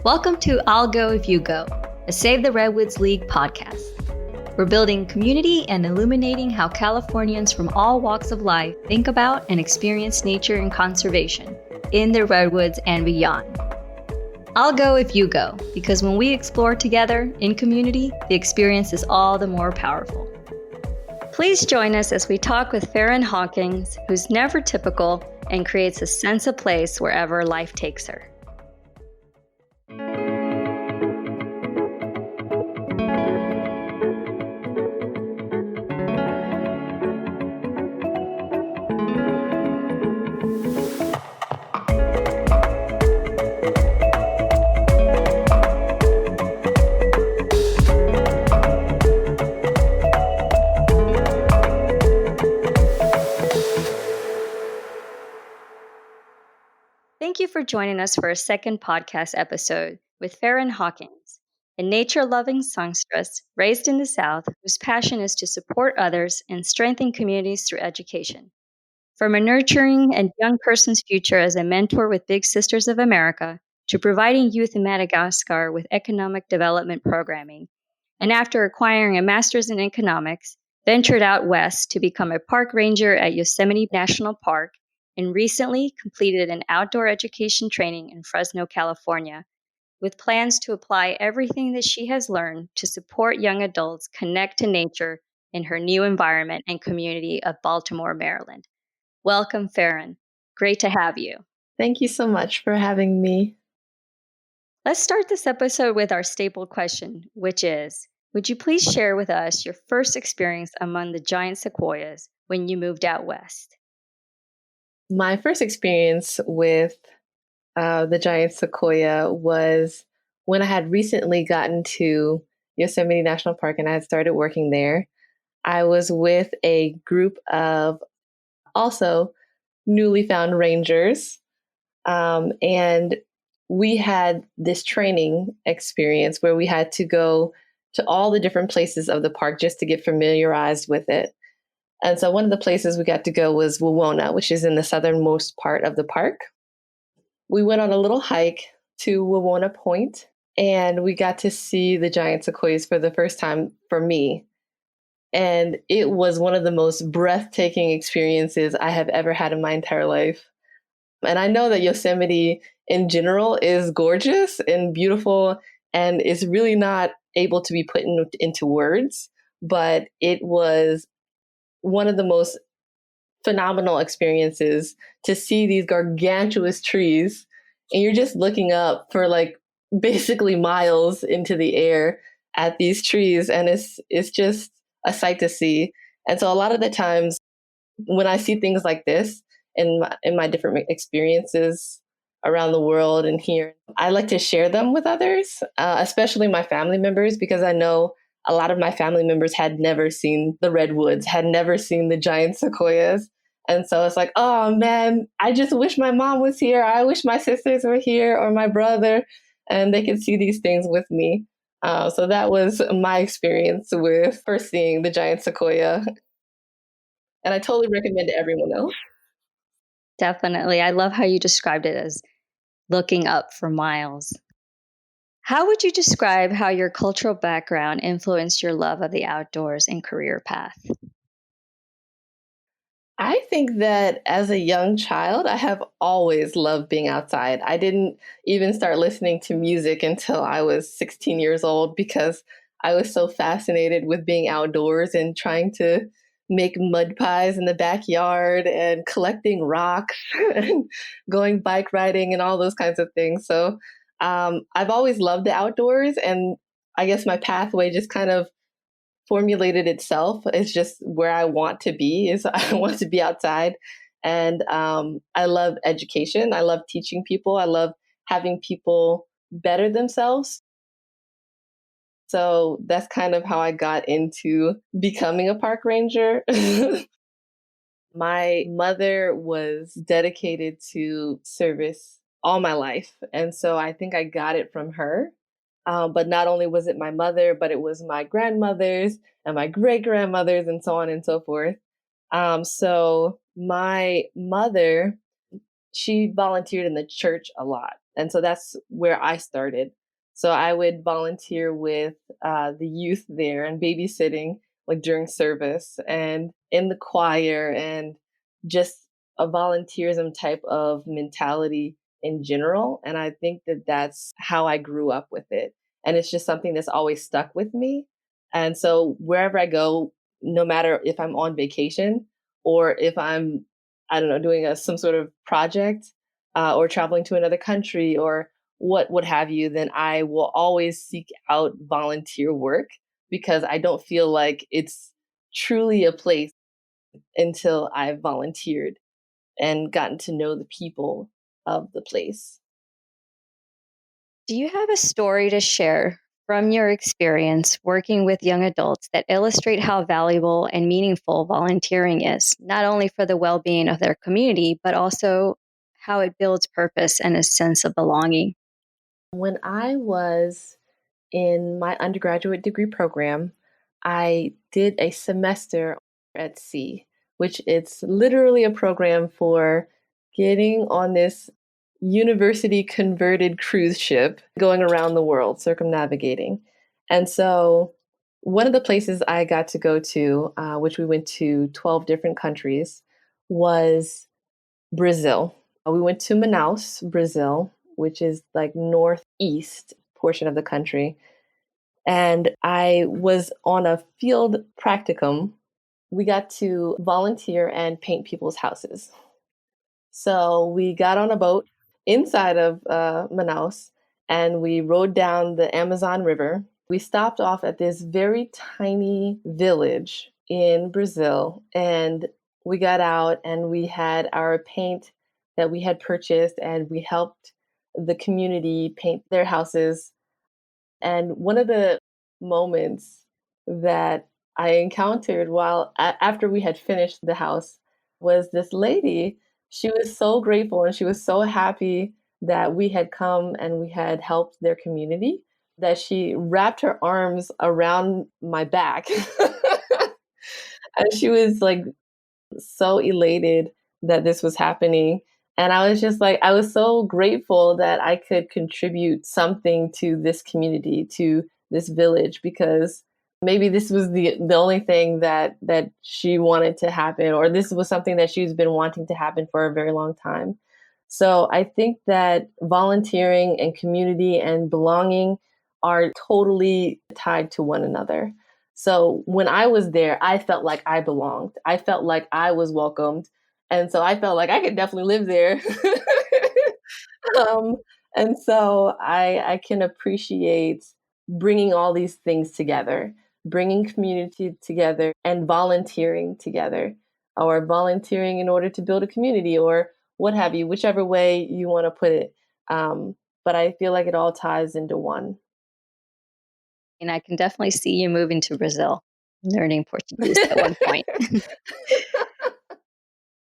Welcome to I'll Go If You Go, a Save the Redwoods League podcast. We're building community and illuminating how Californians from all walks of life think about and experience nature and conservation in the redwoods and beyond. I'll go if you go, because when we explore together in community, the experience is all the more powerful. Please join us as we talk with Farrahn Hawkins, who's never typical and creates a sense of place wherever life takes her. Thank you for joining us for a second podcast episode with Farrahn Hawkins, a nature-loving songstress raised in the South whose passion is to support others and strengthen communities through education. From a nurturing a young person's future as a mentor with Big Sisters of America to providing youth in Madagascar with economic development programming, and after acquiring a master's in economics, ventured out west to become a park ranger at Yosemite National Park and recently completed an outdoor education training in Fresno, California, with plans to apply everything that she has learned to support young adults connect to nature in her new environment and community of Baltimore, Maryland. Welcome, Farrahn. Great to have you. Thank you so much for having me. Let's start this episode with our staple question, which is, would you please share with us your first experience among the giant sequoias when you moved out west? My first experience with the giant sequoia was when I had recently gotten to Yosemite National Park and I had started working there. I was with a group of also newly found rangers, and we had this training experience where we had to go to all the different places of the park just to get familiarized with it. And so one of the places we got to go was Wawona, which is in the southernmost part of the park. We went on a little hike to Wawona Point, and we got to see the giant sequoias for the first time for me. And it was one of the most breathtaking experiences I have ever had in my entire life. And I know that Yosemite in general is gorgeous and beautiful and is really not able to be put into words, but it was one of the most phenomenal experiences to see these gargantuous trees, and you're just looking up for like basically miles into the air at these trees, and it's just a sight to see. And so a lot of the times when I see things like this in my different experiences around the world and here, I like to share them with others, especially my family members, because I know a lot of my family members had never seen the redwoods, had never seen the giant sequoias. And so it's like, oh man, I just wish my mom was here. I wish my sisters were here or my brother, and they could see these things with me. So that was my experience with first seeing the giant sequoia. And I totally recommend it to everyone else. Definitely. I love how you described it as looking up for miles. How would you describe how your cultural background influenced your love of the outdoors and career path? I think that as a young child, I have always loved being outside. I didn't even start listening to music until I was 16 years old because I was so fascinated with being outdoors and trying to make mud pies in the backyard and collecting rocks and going bike riding and all those kinds of things. So I've always loved the outdoors, and I guess my pathway just kind of formulated itself. It's just where I want to be. Is I want to be outside, and I love education. I love teaching people. I love having people better themselves. So that's kind of how I got into becoming a park ranger. My mother was dedicated to service all my life. And so I think I got it from her. But not only was it my mother, but it was my grandmothers and my great grandmothers and so on and so forth. So my mother, she volunteered in the church a lot. And so that's where I started. So I would volunteer with the youth there and babysitting, like during service and in the choir, and just a volunteerism type of mentality in general. And I think that that's how I grew up with it. And it's just something that's always stuck with me. And so wherever I go, no matter if I'm on vacation or if I'm, I don't know, doing some sort of project, or traveling to another country or what have you, then I will always seek out volunteer work because I don't feel like it's truly a place until I've volunteered and gotten to know the people of the place. Do you have a story to share from your experience working with young adults that illustrate how valuable and meaningful volunteering is, not only for the well being of their community, but also how it builds purpose and a sense of belonging? When I was in my undergraduate degree program, I did a semester at sea, which it's literally a program for getting on this university converted cruise ship going around the world, circumnavigating. And so one of the places I got to go to, which we went to 12 different countries, was Brazil. We went to Manaus, Brazil, which is like northeast portion of the country. And I was on a field practicum. We got to volunteer and paint people's houses. So we got on a boat inside of Manaus and we rode down the Amazon River. We stopped off at this very tiny village in Brazil and we got out and we had our paint that we had purchased and we helped the community paint their houses. And one of the moments that I encountered after we had finished the house was this lady. She was so grateful and she was so happy that we had come and we had helped their community that she wrapped her arms around my back. And she was like so elated that this was happening. And I was just like, I was so grateful that I could contribute something to this community, to this village, because maybe this was the only thing that she wanted to happen, or this was something that she's been wanting to happen for a very long time. So I think that volunteering and community and belonging are totally tied to one another. So when I was there, I felt like I belonged. I felt like I was welcomed. And so I felt like I could definitely live there. um, and so I can appreciate bringing all these things together, bringing community together and volunteering together, or volunteering in order to build a community or what have you, whichever way you want to put it. But I feel like it all ties into one. And I can definitely see you moving to Brazil, learning Portuguese at one point.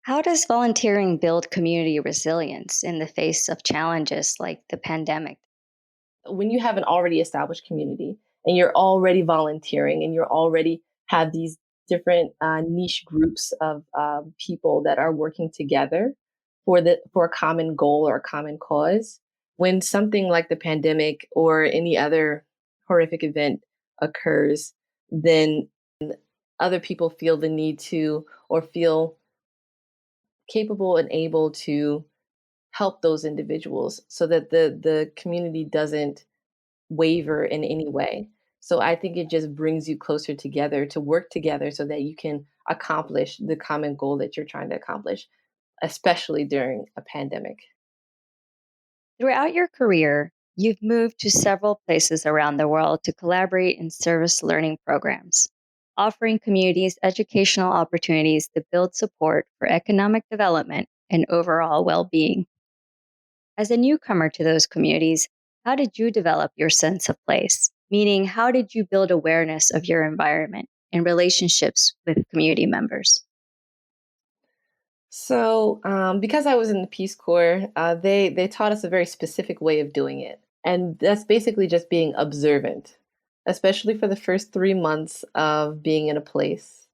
How does volunteering build community resilience in the face of challenges like the pandemic? When you have an already established community and you're already volunteering and you're already have these different niche groups of people that are working together for a common goal or a common cause, when something like the pandemic or any other horrific event occurs, then other people feel the need to or feel capable and able to help those individuals so that the community doesn't waver in any way. So I think it just brings you closer together to work together so that you can accomplish the common goal that you're trying to accomplish, especially during a pandemic. Throughout your career, you've moved to several places around the world to collaborate in service learning programs, offering communities educational opportunities to build support for economic development and overall well being. As a newcomer to those communities, how did you develop your sense of place? Meaning, how did you build awareness of your environment and relationships with community members? So, because I was in the Peace Corps, they taught us a very specific way of doing it, and that's basically just being observant, especially for the first 3 months of being in a place.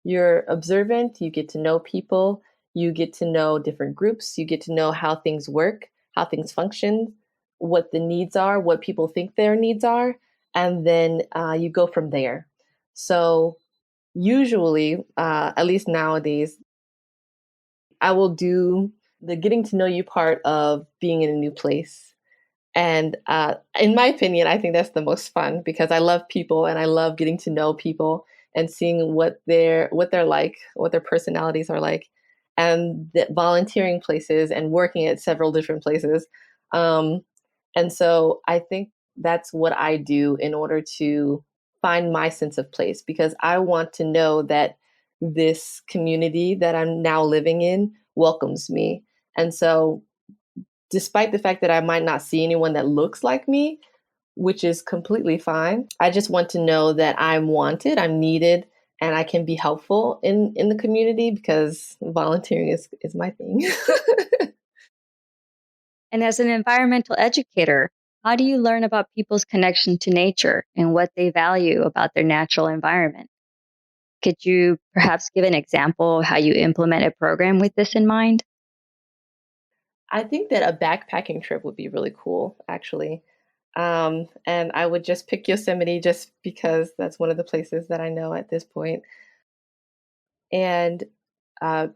You're observant, you get to know people, you get to know different groups, you get to know how things work, how things function, what the needs are, what people think their needs are, and then you go from there. So usually, at least nowadays, I will do the getting to know you part of being in a new place. And in my opinion, I think that's the most fun because I love people and I love getting to know people and seeing what they're like, what their personalities are like, and the volunteering places and working at several different places. Um, and so I think that's what I do in order to find my sense of place because I want to know that this community that I'm now living in welcomes me. And so despite the fact that I might not see anyone that looks like me, which is completely fine. I just want to know that I'm wanted, I'm needed, and I can be helpful in the community because volunteering is my thing. And as an environmental educator, how do you learn about people's connection to nature and what they value about their natural environment? Could you perhaps give an example of how you implement a program with this in mind? I think that a backpacking trip would be really cool, actually. And I would just pick Yosemite just because that's one of the places that I know at this point. And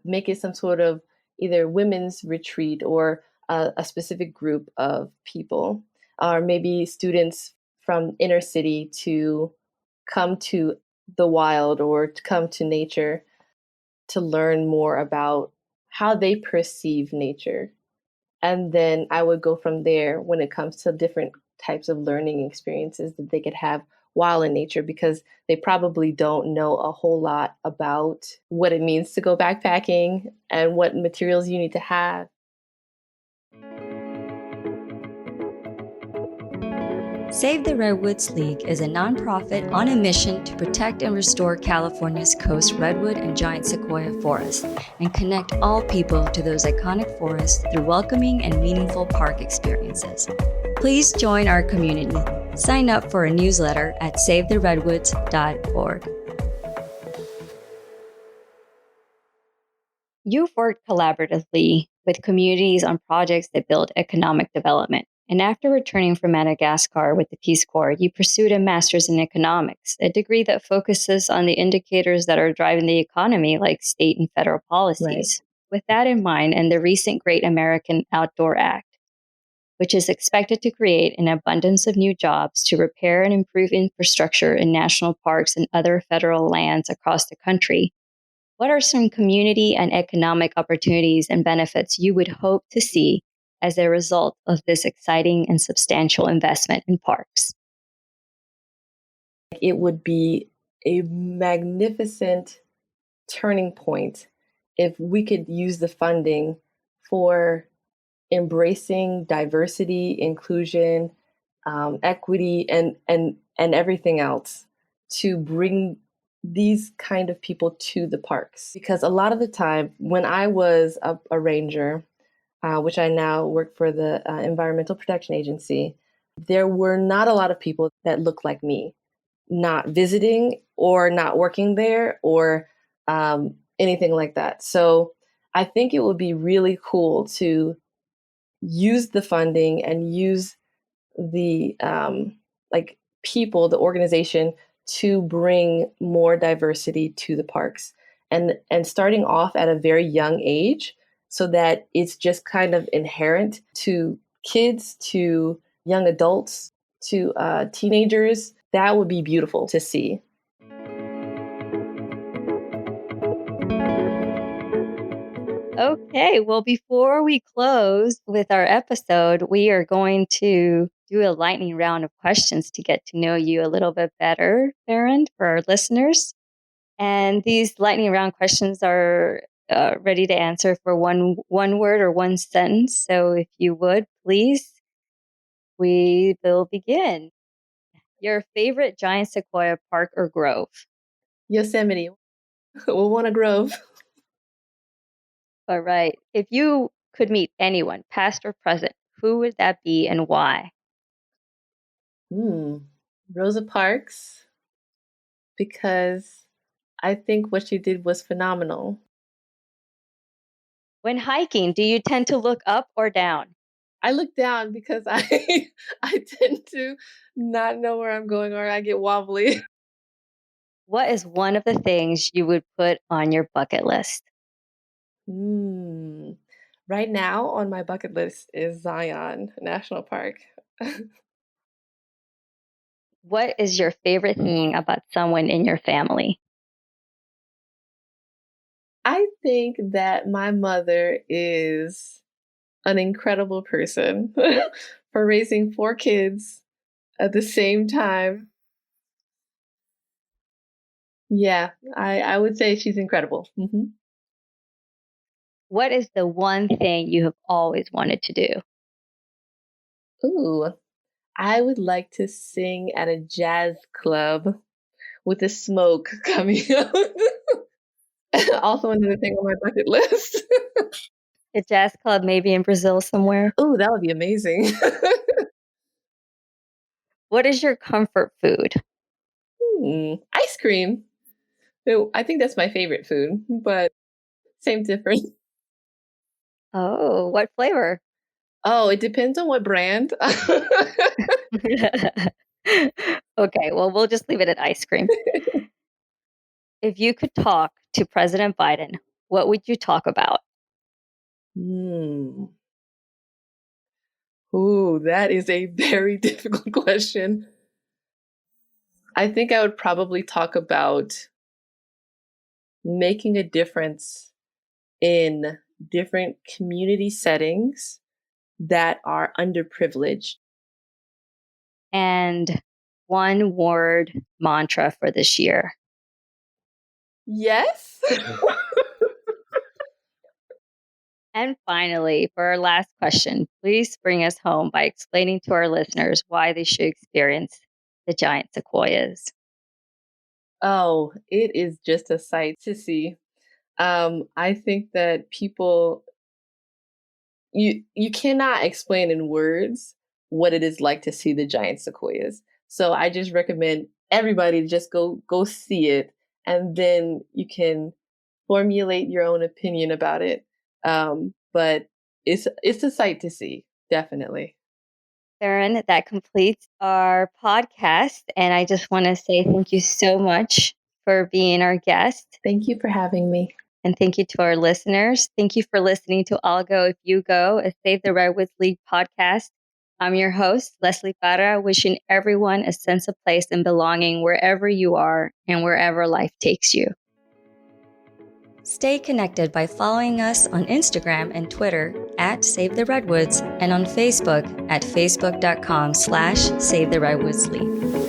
make it some sort of either women's retreat or a specific group of people, or maybe students from inner city to come to the wild or to come to nature to learn more about how they perceive nature. And then I would go from there when it comes to different types of learning experiences that they could have while in nature because they probably don't know a whole lot about what it means to go backpacking and what materials you need to have. Save the Redwoods League is a nonprofit on a mission to protect and restore California's coast redwood and giant sequoia forests and connect all people to those iconic forests through welcoming and meaningful park experiences. Please join our community. Sign up for a newsletter at savetheredwoods.org. You've worked collaboratively with communities on projects that build economic development. And after returning from Madagascar with the Peace Corps, you pursued a master's in economics, a degree that focuses on the indicators that are driving the economy, like state and federal Right. policies. With that in mind, and the recent Great American Outdoor Act, which is expected to create an abundance of new jobs to repair and improve infrastructure in national parks and other federal lands across the country, what are some community and economic opportunities and benefits you would hope to see as a result of this exciting and substantial investment in parks? It would be a magnificent turning point if we could use the funding for embracing diversity, inclusion, equity, and everything else to bring these kind of people to the parks. Because a lot of the time, when I was a ranger, which I now work for the Environmental Protection Agency, there were not a lot of people that looked like me, not visiting or not working there or anything like that. So I think it would be really cool to use the funding and use the like people, the organization to bring more diversity to the parks and starting off at a very young age so that it's just kind of inherent to kids, to young adults, to teenagers. That would be beautiful to see. Okay, well, before we close with our episode, we are going to do a lightning round of questions to get to know you a little bit better, Farrahn, for our listeners. And these lightning round questions are ready to answer for one word or one sentence. So if you would, please, we will begin. Your favorite giant sequoia park or grove? Yosemite, Wilwana Grove. All right. If you could meet anyone, past or present, who would that be and why? Hmm. Rosa Parks, because I think what she did was phenomenal. When hiking, do you tend to look up or down? I look down because I tend to not know where I'm going or I get wobbly. What is one of the things you would put on your bucket list? Mm. Right now on my bucket list is Zion National Park. What is your favorite thing about someone in your family? I think that my mother is an incredible person for raising 4 kids at the same time. Yeah, I would say she's incredible. Mhm. What is the one thing you have always wanted to do? Ooh, I would like to sing at a jazz club with the smoke coming out. Also another thing on my bucket list. A jazz club maybe in Brazil somewhere? Ooh, that would be amazing. What is your comfort food? Ice cream. Ooh, I think that's my favorite food, but same difference. Oh, what flavor? Oh, it depends on what brand. Okay, well, we'll just leave it at ice cream. If you could talk to President Biden, what would you talk about? Hmm. Ooh, that is a very difficult question. I think I would probably talk about making a difference in different community settings that are underprivileged. And one word mantra for this year. Yes. And finally, for our last question, please bring us home by explaining to our listeners why they should experience the giant sequoias. Oh, it is just a sight to see. I think that people you cannot explain in words what it is like to see the giant sequoias. So I just recommend everybody to just go see it, and then you can formulate your own opinion about it. But it's a sight to see, definitely. Farrahn, that completes our podcast. And I just want to say thank you so much for being our guest. Thank you for having me. And thank you to our listeners. Thank you for listening to I'll Go If You Go, a Save the Redwoods League podcast. I'm your host, Leslie Parra, wishing everyone a sense of place and belonging wherever you are and wherever life takes you. Stay connected by following us on Instagram and Twitter at Save the Redwoods and on Facebook at facebook.com/Save the Redwoods League.